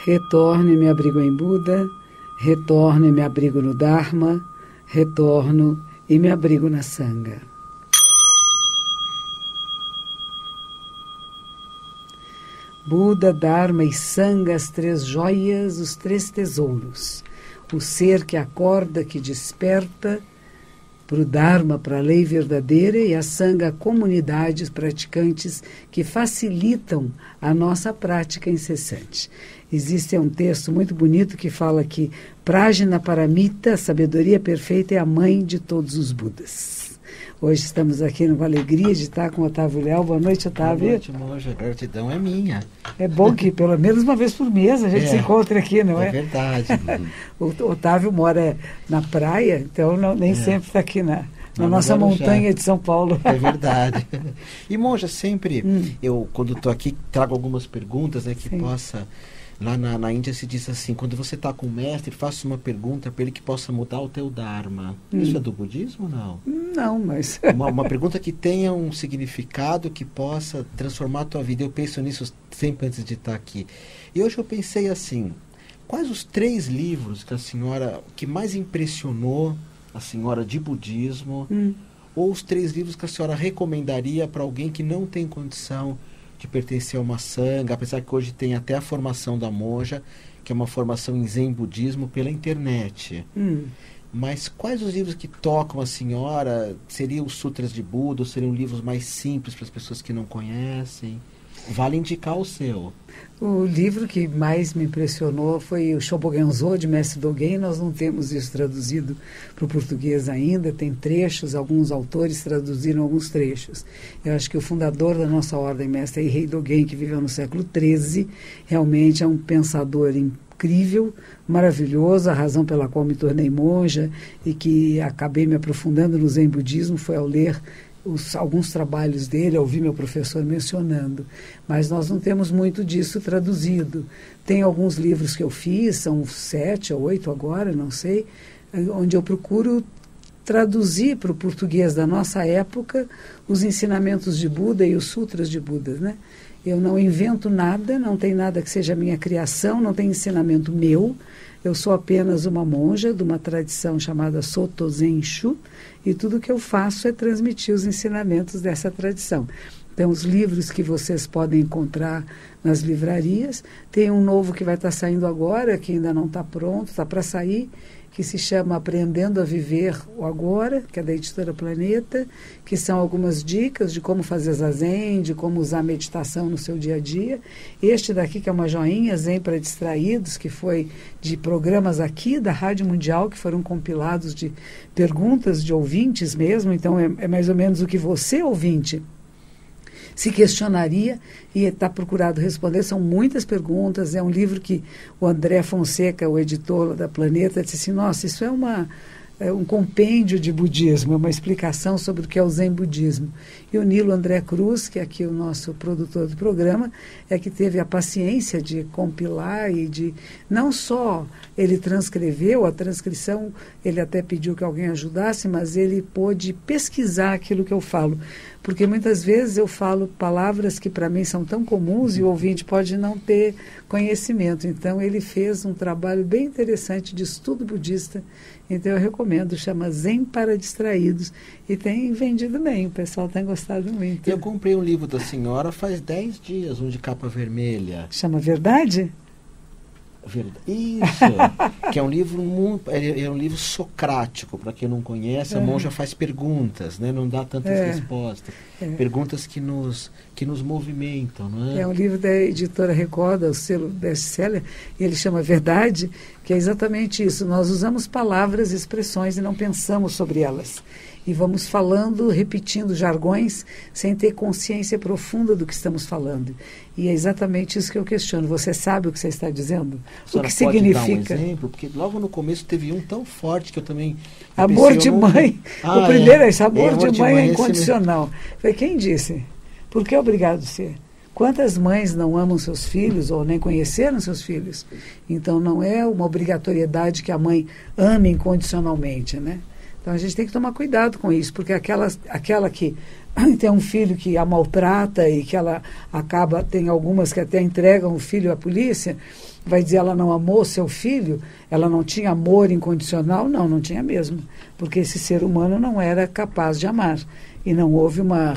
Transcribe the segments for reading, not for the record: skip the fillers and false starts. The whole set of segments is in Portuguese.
Retorno e me abrigo em Buda, retorno e me abrigo no Dharma, retorno e me abrigo na Sangha. Buda, Dharma e Sangha, as três joias, os três tesouros. O ser que acorda, que desperta, para o Dharma, para a lei verdadeira, e a Sangha, comunidades praticantes que facilitam a nossa prática incessante. Existe um texto muito bonito que fala que Prajna Paramita, a sabedoria perfeita, é a mãe de todos os Budas. Hoje estamos aqui com a alegria de estar com o Otávio Léo. Boa noite, Otávio. Boa noite, monja. A gratidão é minha. É bom que pelo menos uma vez por mês a gente se encontre aqui, não é? É verdade. O Otávio mora na praia, então nem sempre está aqui na nossa montanha de São Paulo. É verdade. E, monja, sempre eu, quando estou aqui, trago algumas perguntas, né, que Sim. possa... Lá na Índia se diz assim, quando você está com o mestre, faça uma pergunta para ele que possa mudar o teu Dharma. Isso é do budismo ou não? Não, mas... Uma pergunta que tenha um significado que possa transformar a tua vida. Eu penso nisso sempre antes de estar aqui. E hoje eu pensei assim, quais os 3 livros que a senhora, que mais impressionou a senhora de budismo, ou os 3 livros que a senhora recomendaria para alguém que não tem condição de pertencer a uma sangha, apesar que hoje tem até a formação da monja, que é uma formação em Zen Budismo pela internet. Mas quais os livros que tocam a senhora? Seriam os Sutras de Buda, ou seriam livros mais simples para as pessoas que não conhecem? Vale indicar o seu. O livro que mais me impressionou foi o Shobogenzo, de Mestre Dogen. Nós não temos isso traduzido para o português ainda, tem trechos, alguns autores traduziram alguns trechos. Eu acho que o fundador da nossa ordem, Mestre Eihei Dogen, que viveu no século XIII, realmente é um pensador incrível, maravilhoso. A razão pela qual me tornei monja e que acabei me aprofundando no Zen Budismo foi ao ler alguns trabalhos dele, eu ouvi meu professor mencionando, mas nós não temos muito disso traduzido. Tem alguns livros que eu fiz, são 7 ou 8 agora, não sei, onde eu procuro traduzir para o português da nossa época os ensinamentos de Buda e os sutras de Buda, né? Eu não invento nada, não tem nada que seja minha criação, não tem ensinamento meu. Eu sou apenas uma monja de uma tradição chamada Soto Zen Shu, e tudo que eu faço é transmitir os ensinamentos dessa tradição. Então, os livros que vocês podem encontrar nas livrarias, tem um novo que vai estar saindo agora, que ainda não está pronto, está para sair, que se chama Aprendendo a Viver o Agora, que é da editora Planeta, que são algumas dicas de como fazer zazen, de como usar a meditação no seu dia a dia. Este daqui, que é uma joinha, Zen para Distraídos, que foi de programas aqui da Rádio Mundial, que foram compilados de perguntas de ouvintes mesmo. Então, é mais ou menos o que você, ouvinte, se questionaria e está procurado responder. São muitas perguntas. É um livro que o André Fonseca, o editor da Planeta, disse assim, nossa, isso é um compêndio de budismo, é uma explicação sobre o que é o Zen Budismo. E o Nilo André Cruz, que é aqui o nosso produtor do programa, é que teve a paciência de compilar e de, não só ele transcreveu, a transcrição, ele até pediu que alguém ajudasse, mas ele pôde pesquisar aquilo que eu falo. Porque muitas vezes eu falo palavras que para mim são tão comuns e o ouvinte pode não ter conhecimento. Então ele fez um trabalho bem interessante de estudo budista. Então eu recomendo, chama Zen para Distraídos. E tem vendido bem, o pessoal tem gostado muito. Eu comprei um livro da senhora faz 10 dias, um de capa vermelha. Chama Verdade? Isso, que é um livro é um livro socrático, para quem não conhece. A monja faz perguntas, né? Não dá tantas respostas, perguntas que nos movimentam, não é? É um livro da editora Record, o selo best-seller, e ele chama Verdade, que é exatamente isso. Nós usamos palavras e expressões e não pensamos sobre elas. E vamos falando, repetindo jargões, sem ter consciência profunda do que estamos falando. E é exatamente isso que eu questiono. Você sabe o que você está dizendo? O que significa? Dar um exemplo? Porque logo no começo teve um tão forte que eu também... Amor de mãe. O primeiro é esse, amor de mãe é incondicional. Foi quem disse? Por que obrigado a ser? Quantas mães não amam seus filhos ou nem conheceram seus filhos? Então não é uma obrigatoriedade que a mãe ame incondicionalmente, né? Então a gente tem que tomar cuidado com isso, porque aquela que tem um filho que a maltrata e que ela acaba, tem algumas que até entregam o filho à polícia, vai dizer ela não amou seu filho, ela não tinha amor incondicional? Não, não tinha mesmo, porque esse ser humano não era capaz de amar e não houve uma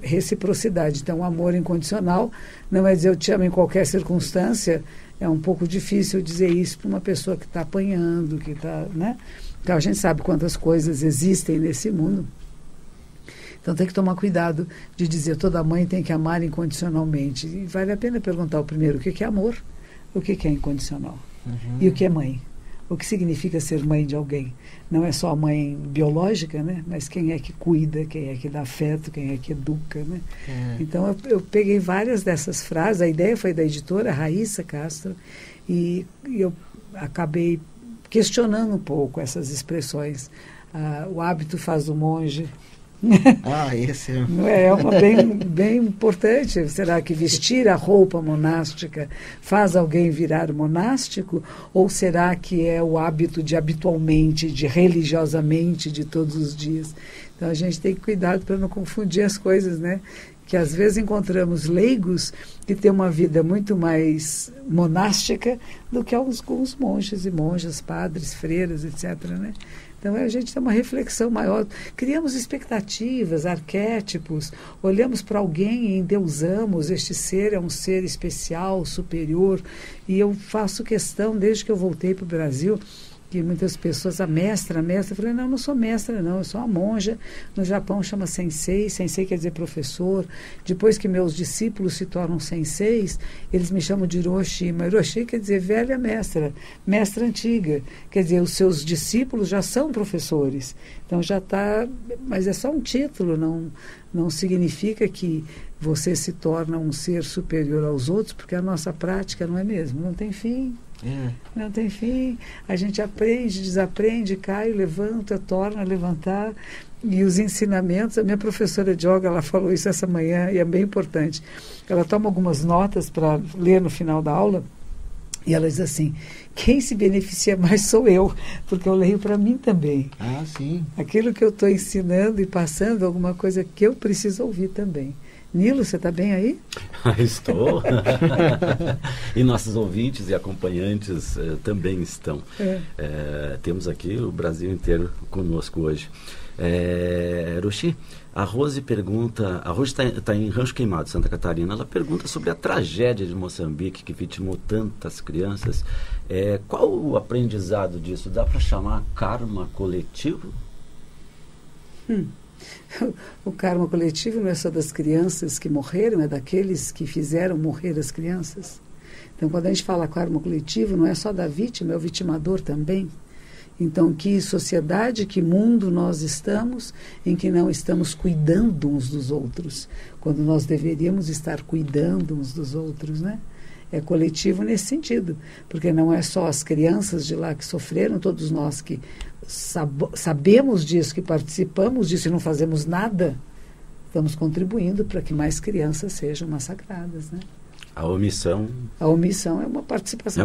reciprocidade. Então, o amor incondicional não é dizer eu te amo em qualquer circunstância. É um pouco difícil dizer isso para uma pessoa que está apanhando, que está, né? Então, a gente sabe quantas coisas existem nesse mundo. Então, tem que tomar cuidado de dizer toda mãe tem que amar incondicionalmente. E vale a pena perguntar primeiro o que é amor, o que é incondicional e o que é mãe. O que significa ser mãe de alguém. Não é só a mãe biológica, né? Mas quem é que cuida, quem é que dá afeto, quem é que educa, né? Então, eu peguei várias dessas frases. A ideia foi da editora Raíssa Castro e eu acabei questionando um pouco essas expressões. O hábito faz o monge. Esse é uma bem importante. Será que vestir a roupa monástica faz alguém virar monástico? Ou será que é o hábito de habitualmente, de religiosamente, de todos os dias? Então a gente tem que cuidar para não confundir as coisas, né? Que às vezes encontramos leigos que têm uma vida muito mais monástica do que alguns monges e monjas, padres, freiras, etc., né? Então, a gente tem uma reflexão maior. Criamos expectativas, arquétipos, olhamos para alguém e endeusamos. Este ser é um ser especial, superior. E eu faço questão, desde que eu voltei para o Brasil, que muitas pessoas, a mestra, eu falei, não, eu não sou mestra, não, eu sou uma monja. No Japão chama sensei, sensei quer dizer professor. Depois que meus discípulos se tornam senseis, eles me chamam de Hiroshi, mas Hiroshi quer dizer velha mestra, mestra antiga. Quer dizer, os seus discípulos já são professores. Então já está, mas é só um título, não significa que você se torna um ser superior aos outros, porque a nossa prática não é mesmo, não tem fim. Não tem fim. A gente aprende, desaprende, cai, levanta, torna a levantar. E os ensinamentos, a minha professora de yoga, ela falou isso essa manhã e é bem importante. Ela toma algumas notas para ler no final da aula e ela diz assim, quem se beneficia mais sou eu, porque eu leio para mim também. Sim. Aquilo que eu estou ensinando e passando, alguma coisa que eu preciso ouvir também. Nilo, você está bem aí? Estou. E nossos ouvintes e acompanhantes também estão. Temos aqui o Brasil inteiro conosco hoje. Hiroshi, a Rose pergunta, a Rose está em Rancho Queimado, Santa Catarina, ela pergunta sobre a tragédia de Moçambique que vitimou tantas crianças. Qual o aprendizado disso? Dá para chamar karma coletivo? O karma coletivo não é só das crianças que morreram, é daqueles que fizeram morrer as crianças. Então, quando a gente fala karma coletivo, não é só da vítima, é o vitimador também. Então, que sociedade, que mundo nós estamos em que não estamos cuidando uns dos outros, quando nós deveríamos estar cuidando uns dos outros, né? É coletivo nesse sentido, porque não é só as crianças de lá que sofreram, todos nós que sabemos disso, que participamos disso e não fazemos nada, estamos contribuindo para que mais crianças sejam massacradas, né? A omissão é uma participação.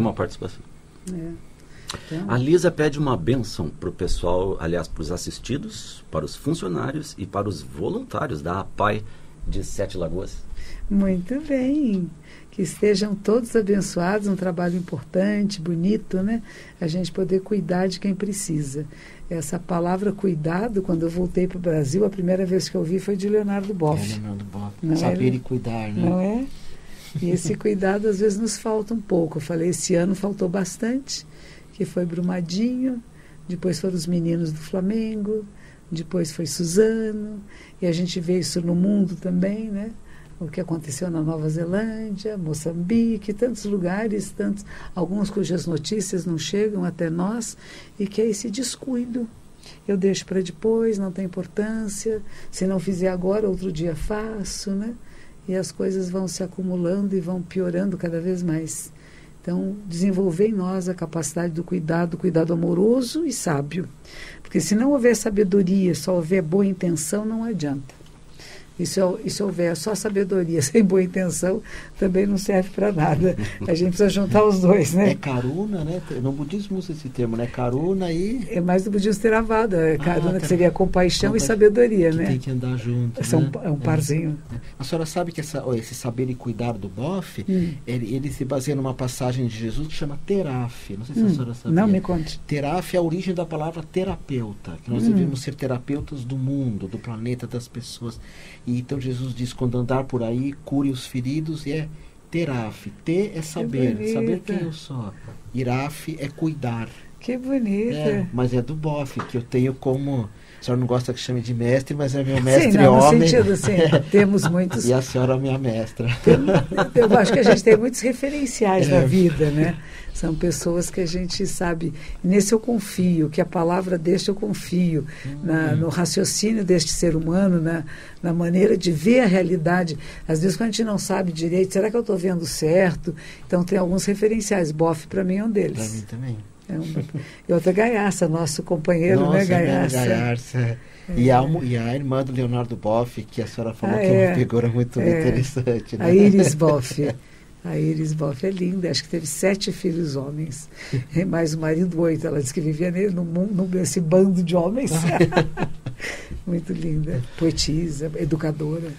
Então, a Lisa pede uma bênção para o pessoal, aliás, para os assistidos, para os funcionários e para os voluntários da APAI de Sete Lagoas. Muito bem. Que estejam todos abençoados, um trabalho importante, bonito, né? A gente poder cuidar de quem precisa. Essa palavra cuidado, quando eu voltei para o Brasil, a primeira vez que eu ouvi foi de Leonardo Boff. Leonardo Boff. Saber e cuidar, né? Não é? E esse cuidado às vezes nos falta um pouco. Eu falei, esse ano faltou bastante, que foi Brumadinho, depois foram os meninos do Flamengo, depois foi Suzano, e a gente vê isso no mundo também, né? O que aconteceu na Nova Zelândia, Moçambique, tantos lugares, alguns cujas notícias não chegam até nós, e que é esse descuido. Eu deixo para depois, não tem importância, se não fizer agora, outro dia faço, né? E as coisas vão se acumulando e vão piorando cada vez mais. Então, desenvolver em nós a capacidade do cuidado amoroso e sábio. Porque se não houver sabedoria, só houver boa intenção, não adianta. E se houver só sabedoria sem boa intenção, também não serve para nada. A gente precisa juntar os dois, né? É karuna, né? No budismo usa esse termo, né? Karuna e... É mais do budismo Theravada. Karuna, que seria compaixão e sabedoria, que né? Tem que andar junto, né? É um parzinho. A senhora sabe que esse saber e cuidar do Boff, ele se baseia numa passagem de Jesus que chama Teraf. Não sei se a senhora sabia. Não, me conte. Teraf é a origem da palavra terapeuta, que nós devemos ser terapeutas do mundo, do planeta, das pessoas. E então Jesus diz, quando andar por aí, cure os feridos, e é Teraf. T é saber, saber quem eu sou. Iraf é cuidar. Que bonita. Mas é do Boff, que eu tenho como... A senhora não gosta que chame de mestre, mas é meu mestre sim, não, homem. No sentido, sim, temos muitos... E a senhora é minha mestra. Eu acho que a gente tem muitos referenciais na vida, né? São pessoas que a gente sabe, nesse eu confio, que a palavra deste eu confio, no raciocínio deste ser humano, na maneira de ver a realidade. Às vezes, quando a gente não sabe direito, será que eu estou vendo certo? Então, tem alguns referenciais. Boff, para mim, é um deles. Para mim também. E outra Gaiarsa, nosso companheiro, nossa, né, Gaiarsa? Gaiarsa. E a irmã do Leonardo Boff, que a senhora falou que é uma figura muito interessante. Né? A Iris Boff. A Iris Boff é linda, acho que teve 7 filhos homens, mais o marido 8. Ela disse que vivia nesse bando de homens. Muito linda, poetisa, educadora.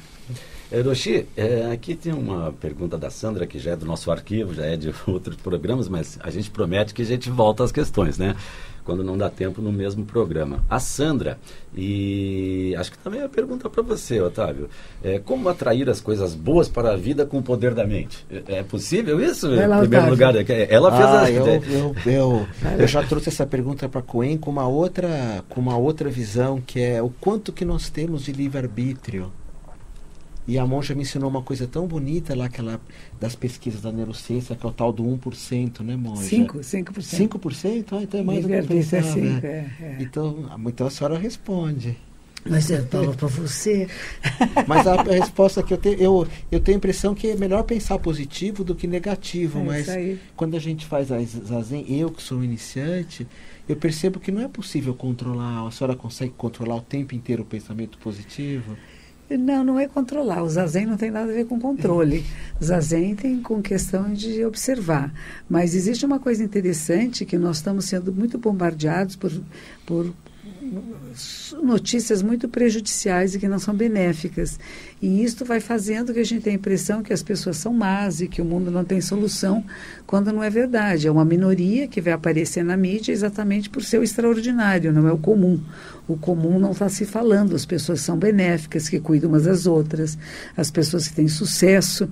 Hiroshi, aqui tem uma pergunta da Sandra, que já é do nosso arquivo, já é de outros programas, mas a gente promete que a gente volta às questões, né? Quando não dá tempo no mesmo programa. A Sandra, e acho que também é uma pergunta para você, Otávio, como atrair as coisas boas para a vida com o poder da mente? É possível isso? Em primeiro lugar, ela fez eu já trouxe essa pergunta para Coen com uma outra visão, que é o quanto que nós temos de livre-arbítrio. E a monja me ensinou uma coisa tão bonita lá, das pesquisas da neurociência, que é o tal do 1%, né, monja? 5%. 5%? Então é mais do que eu pensava. Então a senhora responde. Mas eu falo para você. Mas a resposta que eu tenho a impressão que é melhor pensar positivo do que negativo. Mas quando a gente faz a zazen, eu que sou iniciante, eu percebo que não é possível controlar. A senhora consegue controlar o tempo inteiro o pensamento positivo? Não é controlar. O zazen não tem nada a ver com controle. O zazen tem com questão de observar. Mas existe uma coisa interessante, que nós estamos sendo muito bombardeados por notícias muito prejudiciais e que não são benéficas. E isto vai fazendo que a gente tenha a impressão que as pessoas são más e que o mundo não tem solução, quando não é verdade. É uma minoria que vai aparecer na mídia exatamente por ser o extraordinário, não é o comum. O comum não está se falando. As pessoas são benéficas, que cuidam umas das outras, as pessoas que têm sucesso.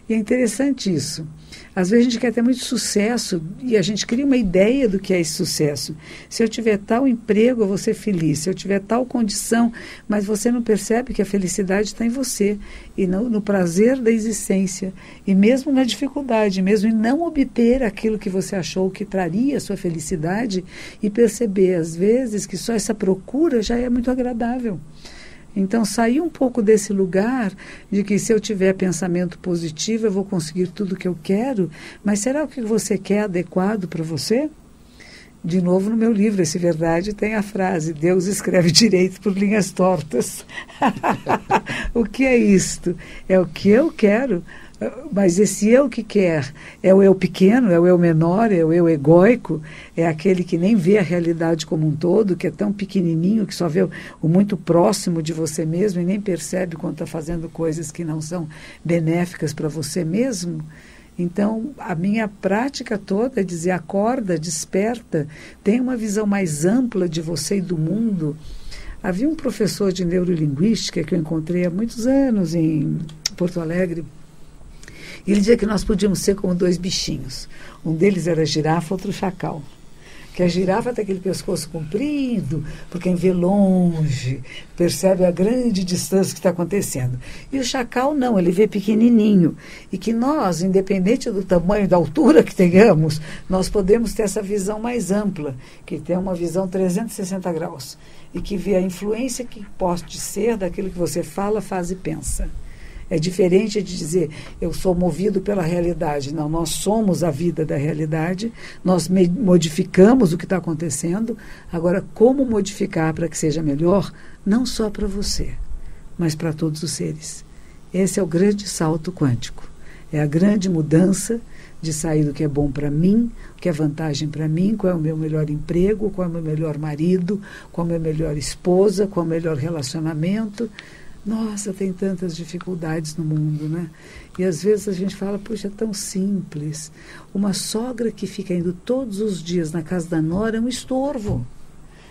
E é interessante isso. Às vezes a gente quer ter muito sucesso e a gente cria uma ideia do que é esse sucesso. Se eu tiver tal emprego, eu vou ser feliz. Se eu tiver tal condição, mas você não percebe que a felicidade está em você e no prazer da existência. E mesmo na dificuldade, mesmo em não obter aquilo que você achou que traria a sua felicidade, e perceber, às vezes, que só essa procura já é muito agradável. Então, sair um pouco desse lugar de que se eu tiver pensamento positivo, eu vou conseguir tudo o que eu quero, mas será o que você quer adequado para você? De novo, no meu livro, Esse Verdade, tem a frase: Deus escreve direito por linhas tortas. O que é isto? É o que eu quero, mas esse eu que quer é o eu pequeno, é o eu menor, é o eu egóico, é aquele que nem vê a realidade como um todo, que é tão pequenininho, que só vê o muito próximo de você mesmo e nem percebe quando está fazendo coisas que não são benéficas para você mesmo. Então, a minha prática toda é dizer: acorda, desperta, tenha uma visão mais ampla de você e do mundo. Havia um professor de neurolinguística que eu encontrei há muitos anos em Porto Alegre. Ele dizia que nós podíamos ser como 2 bichinhos. Um deles era a girafa, outro o chacal. Que a girafa tem aquele pescoço comprido, porque quem vê longe, percebe a grande distância que está acontecendo. E o chacal não, ele vê pequenininho. E que nós, independente do tamanho, da altura que tenhamos, nós podemos ter essa visão mais ampla, que tem uma visão 360 graus. E que vê a influência que pode ser daquilo que você fala, faz e pensa. É diferente de dizer, eu sou movido pela realidade. Não, nós somos a vida da realidade, nós modificamos o que está acontecendo. Agora, como modificar para que seja melhor? Não só para você, mas para todos os seres. Esse é o grande salto quântico. É a grande mudança de sair do que é bom para mim, o que é vantagem para mim, qual é o meu melhor emprego, qual é o meu melhor marido, qual é a minha melhor esposa, qual é o melhor relacionamento. Nossa, tem tantas dificuldades no mundo, né? E às vezes a gente fala, puxa, é tão simples. Uma sogra que fica indo todos os dias na casa da nora é um estorvo.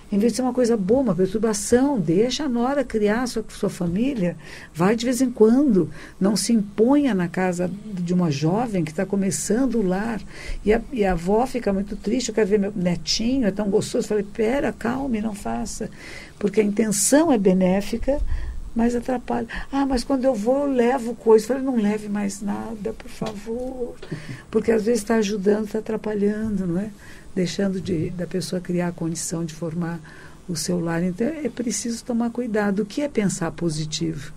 Em vez de ser uma coisa boa, uma perturbação, deixa a nora criar sua família, vai de vez em quando, não se imponha na casa de uma jovem que está começando o lar. E a avó fica muito triste, eu quero ver meu netinho, é tão gostoso. Eu falei, pera, calme, não faça. Porque a intenção é benéfica, mas atrapalha. Ah, mas quando eu vou, eu levo coisa. Eu falei, não leve mais nada, por favor. Porque às vezes está ajudando, está atrapalhando, não é? Deixando da pessoa criar a condição de formar o seu lar. Então, é preciso tomar cuidado. O que é pensar positivo?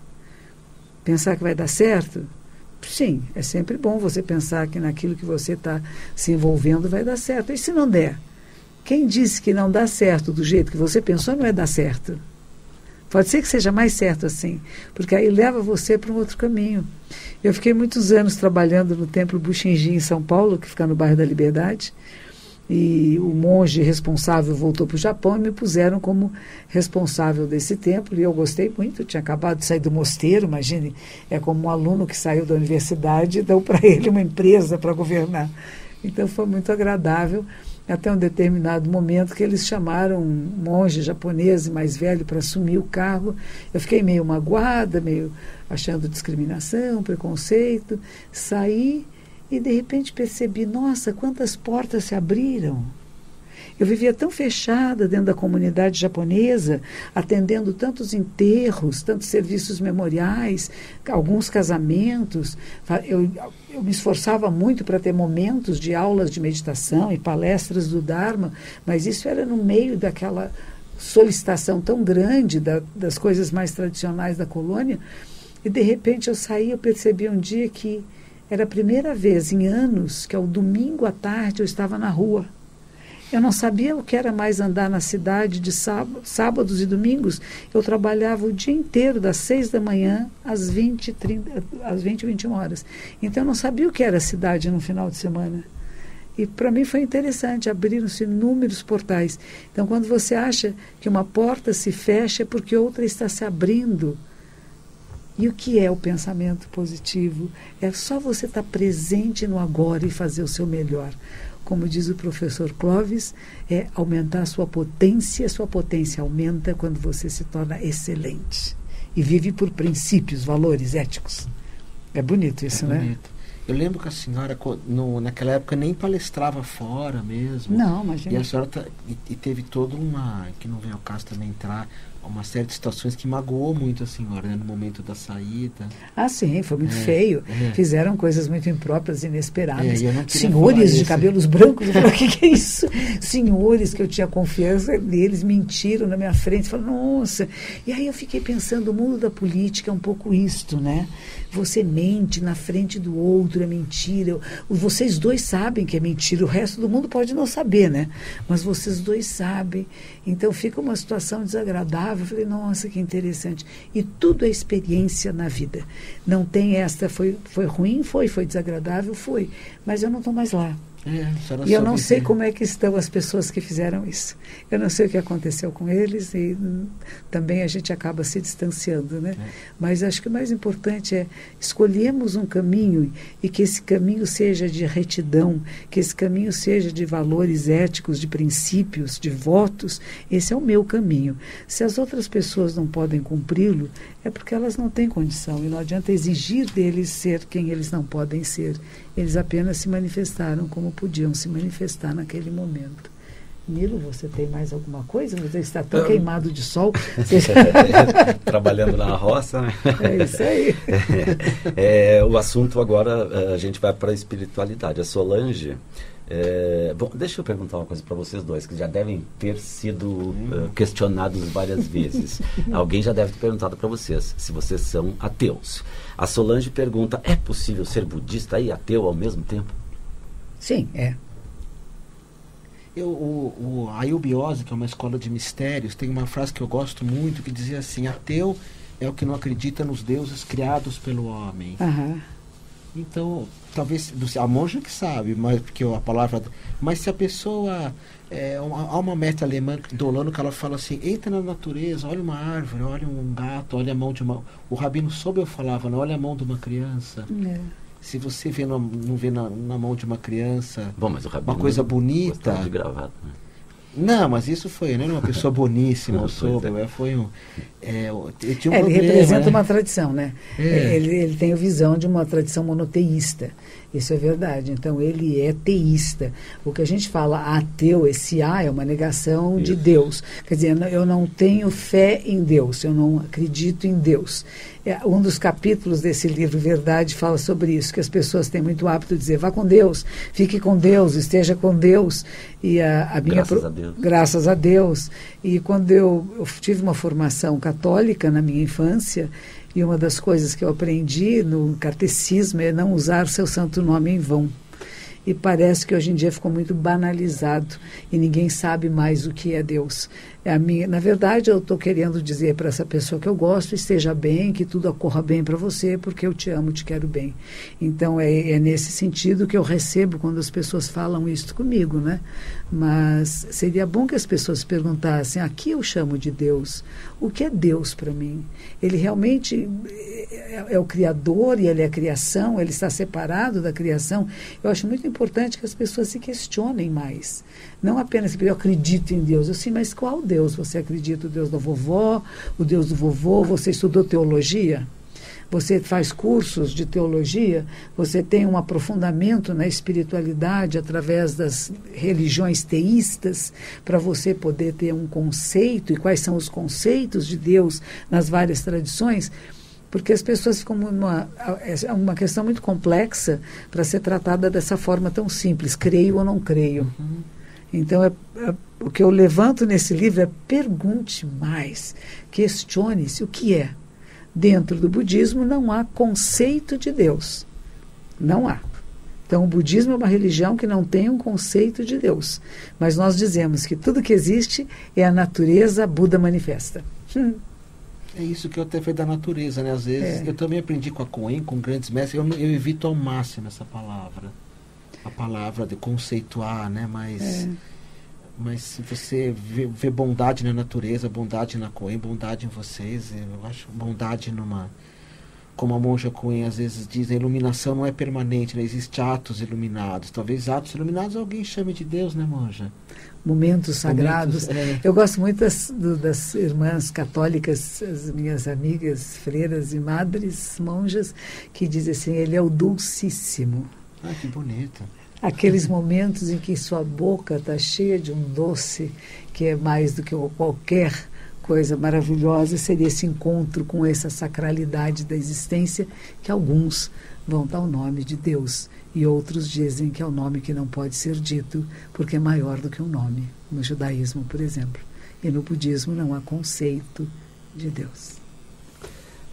Pensar que vai dar certo? Sim, é sempre bom você pensar que naquilo que você está se envolvendo vai dar certo. E se não der? Quem disse que não dá certo do jeito que você pensou, não é dar certo. Pode ser que seja mais certo assim, porque aí leva você para um outro caminho. Eu fiquei muitos anos trabalhando no Templo Buxinji, em São Paulo, que fica no bairro da Liberdade, e o monge responsável voltou para o Japão e me puseram como responsável desse templo, e eu gostei muito. Eu tinha acabado de sair do mosteiro, imagine, é como um aluno que saiu da universidade e dão para ele uma empresa para governar. Então foi muito agradável, até um determinado momento que eles chamaram um monge japonês mais velho para assumir o cargo. Eu fiquei meio magoada, meio achando discriminação, preconceito, saí e de repente percebi, nossa, quantas portas se abriram. Eu vivia tão fechada dentro da comunidade japonesa, atendendo tantos enterros, tantos serviços memoriais, alguns casamentos. Eu me esforçava muito para ter momentos de aulas de meditação e palestras do Dharma, mas isso era no meio daquela solicitação tão grande das coisas mais tradicionais da colônia. E de repente eu saí, eu percebi um dia que era a primeira vez em anos que ao domingo à tarde eu estava na rua. Eu não sabia o que era mais andar na cidade de sábados e domingos. Eu trabalhava o dia inteiro, das 6 da manhã às 20, 21 horas. Então eu não sabia o que era a cidade no final de semana. E para mim foi interessante, abriram-se inúmeros portais. Então quando você acha que uma porta se fecha é porque outra está se abrindo. E o que é o pensamento positivo? É só você estar presente no agora e fazer o seu melhor. Como diz o professor Clóvis, é aumentar a sua potência aumenta quando você se torna excelente. E vive por princípios, valores éticos. É bonito isso, né? Bonito. Eu lembro que a senhora, naquela época, nem palestrava fora mesmo. Não, imagina. E a senhora e teve toda uma, que não vem ao caso também entrar, uma série de situações que magoou muito a senhora, né, no momento da saída. Ah, sim, foi muito feio. Fizeram coisas muito impróprias, inesperadas. Senhores de cabelos brancos, eu falei, o que é isso? Senhores que eu tinha confiança neles, mentiram na minha frente. Falei, nossa. E aí eu fiquei pensando, o mundo da política é um pouco isto, né? Você mente na frente do outro, é mentira. Vocês dois sabem que é mentira, o resto do mundo pode não saber, né? Mas vocês dois sabem. Então fica uma situação desagradável. Eu falei, nossa, que interessante. E tudo é experiência na vida. Não tem esta, foi ruim, foi desagradável, foi. Mas eu não estou mais lá. E eu não sei como é que estão as pessoas que fizeram isso. Eu não sei o que aconteceu com eles e também a gente acaba se distanciando, né? Mas acho que o mais importante é escolhermos um caminho e que esse caminho seja de retidão, que esse caminho seja de valores éticos, de princípios, de votos. Esse é o meu caminho. Se as outras pessoas não podem cumpri-lo, é porque elas não têm condição e não adianta exigir deles ser quem eles não podem ser. Eles apenas se manifestaram como podiam se manifestar naquele momento. Nilo, você tem mais alguma coisa? Você está tão queimado de sol. Trabalhando na roça, né? É isso aí. O assunto agora, a gente vai para a espiritualidade. A Solange... bom, deixa eu perguntar uma coisa para vocês dois, que já devem ter sido questionados várias vezes. Alguém já deve ter perguntado para vocês se vocês são ateus. A Solange pergunta, é possível ser budista e ateu ao mesmo tempo? Sim, é. A Eubiose, que é uma escola de mistérios, tem uma frase que eu gosto muito, que dizia assim, ateu é o que não acredita nos deuses criados pelo homem. Então, talvez a monja que sabe, mas porque a palavra. Mas se a pessoa há uma mestra alemã do Holanda que ela fala assim: entra na natureza, olha uma árvore, olha um gato, olha a mão de uma. O Rabino Sobel falava, não, olha a mão de uma criança. Se você não vê na mão de uma criança. Bom, mas o Rabino uma coisa bonita. De gravata, né? Não, mas isso foi, né? Uma pessoa boníssima, o Sobel. Foi um. Ele tinha um ele problema, representa né? uma tradição, né? Ele tem a visão de uma tradição monoteísta. Isso é verdade. Então, ele é teísta. O que a gente fala ateu, esse A é uma negação de Deus. Quer dizer, eu não tenho fé em Deus, eu não acredito em Deus. Um dos capítulos desse livro, Verdade, fala sobre isso, que as pessoas têm muito hábito de dizer, vá com Deus, fique com Deus, esteja com Deus. E graças a Deus. Graças a Deus. E quando eu tive uma formação católica na minha infância, e uma das coisas que eu aprendi no catecismo é não usar seu santo nome em vão. E parece que hoje em dia ficou muito banalizado e ninguém sabe mais o que é Deus. Na verdade, eu estou querendo dizer para essa pessoa que eu gosto, esteja bem, que tudo ocorra bem para você, porque eu te amo, te quero bem. Então, é nesse sentido que eu recebo quando as pessoas falam isso comigo, né? Mas seria bom que as pessoas perguntassem, aqui eu chamo de Deus, o que é Deus para mim? Ele realmente é o Criador e ele é a criação, ele está separado da criação. Eu acho muito importante que as pessoas se questionem mais. Não apenas que eu acredito em Deus, assim, mas qual Deus você acredita? O Deus da vovó, o Deus do vovô? Você estudou teologia? Você faz cursos de teologia? Você tem um aprofundamento na espiritualidade através das religiões teístas para você poder ter um conceito? E quais são os conceitos de Deus nas várias tradições? Porque as pessoas ficam é uma questão muito complexa para ser tratada dessa forma tão simples, creio ou não creio. Então, o que eu levanto nesse livro é pergunte mais, questione-se o que é. Dentro do budismo não há conceito de Deus. Não há. Então, o budismo é uma religião que não tem um conceito de Deus. Mas nós dizemos que tudo que existe é a natureza Buda manifesta. É isso que eu até falei da natureza, né? Às vezes, eu também aprendi com a Coen, com grandes mestres, eu evito ao máximo essa palavra. A palavra de conceituar, né? Mas se você vê bondade na natureza, bondade na Coen, bondade em vocês, eu acho bondade como a monja Coen às vezes diz, a iluminação não é permanente, né? Existem atos iluminados. Talvez atos iluminados alguém chame de Deus, né, monja? Momentos sagrados. Eu gosto muito das irmãs católicas, as minhas amigas, freiras e madres, monjas, que dizem assim, ele é o Dulcíssimo. Ah, que bonito. Aqueles momentos em que sua boca está cheia de um doce que é mais do que qualquer coisa maravilhosa, seria esse encontro com essa sacralidade da existência que alguns vão dar o nome de Deus e outros dizem que é o nome que não pode ser dito porque é maior do que um nome, no judaísmo, por exemplo. E no budismo não há conceito de Deus.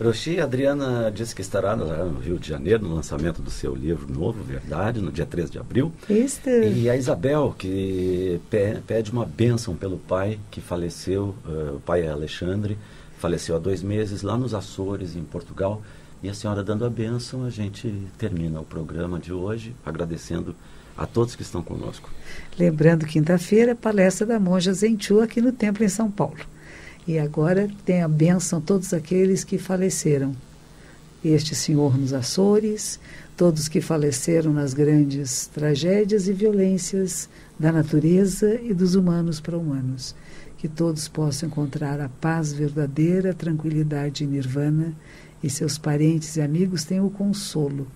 Roshi, a Adriana disse que estará no Rio de Janeiro no lançamento do seu livro novo, Verdade, no dia 3 de abril. Isso. E a Isabel, que pede uma bênção pelo pai que faleceu, o pai é Alexandre, faleceu há 2 meses lá nos Açores, em Portugal. E a senhora dando a bênção, a gente termina o programa de hoje, agradecendo a todos que estão conosco. Lembrando, quinta-feira, palestra da monja Zenchu aqui no Templo em São Paulo. E agora tem a bênção a todos aqueles que faleceram. Este senhor nos Açores, todos que faleceram nas grandes tragédias e violências da natureza e dos humanos para humanos. Que todos possam encontrar a paz verdadeira, a tranquilidade e nirvana, e seus parentes e amigos tenham o consolo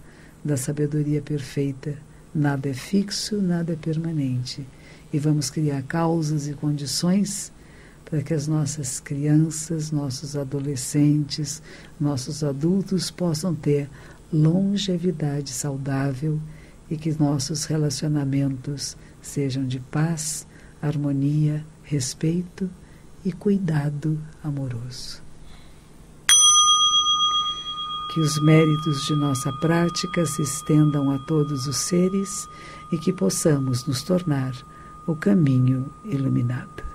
da sabedoria perfeita. Nada é fixo, nada é permanente. E vamos criar causas e condições para que as nossas crianças, nossos adolescentes, nossos adultos possam ter longevidade saudável e que nossos relacionamentos sejam de paz, harmonia, respeito e cuidado amoroso. Que os méritos de nossa prática se estendam a todos os seres e que possamos nos tornar o caminho iluminado.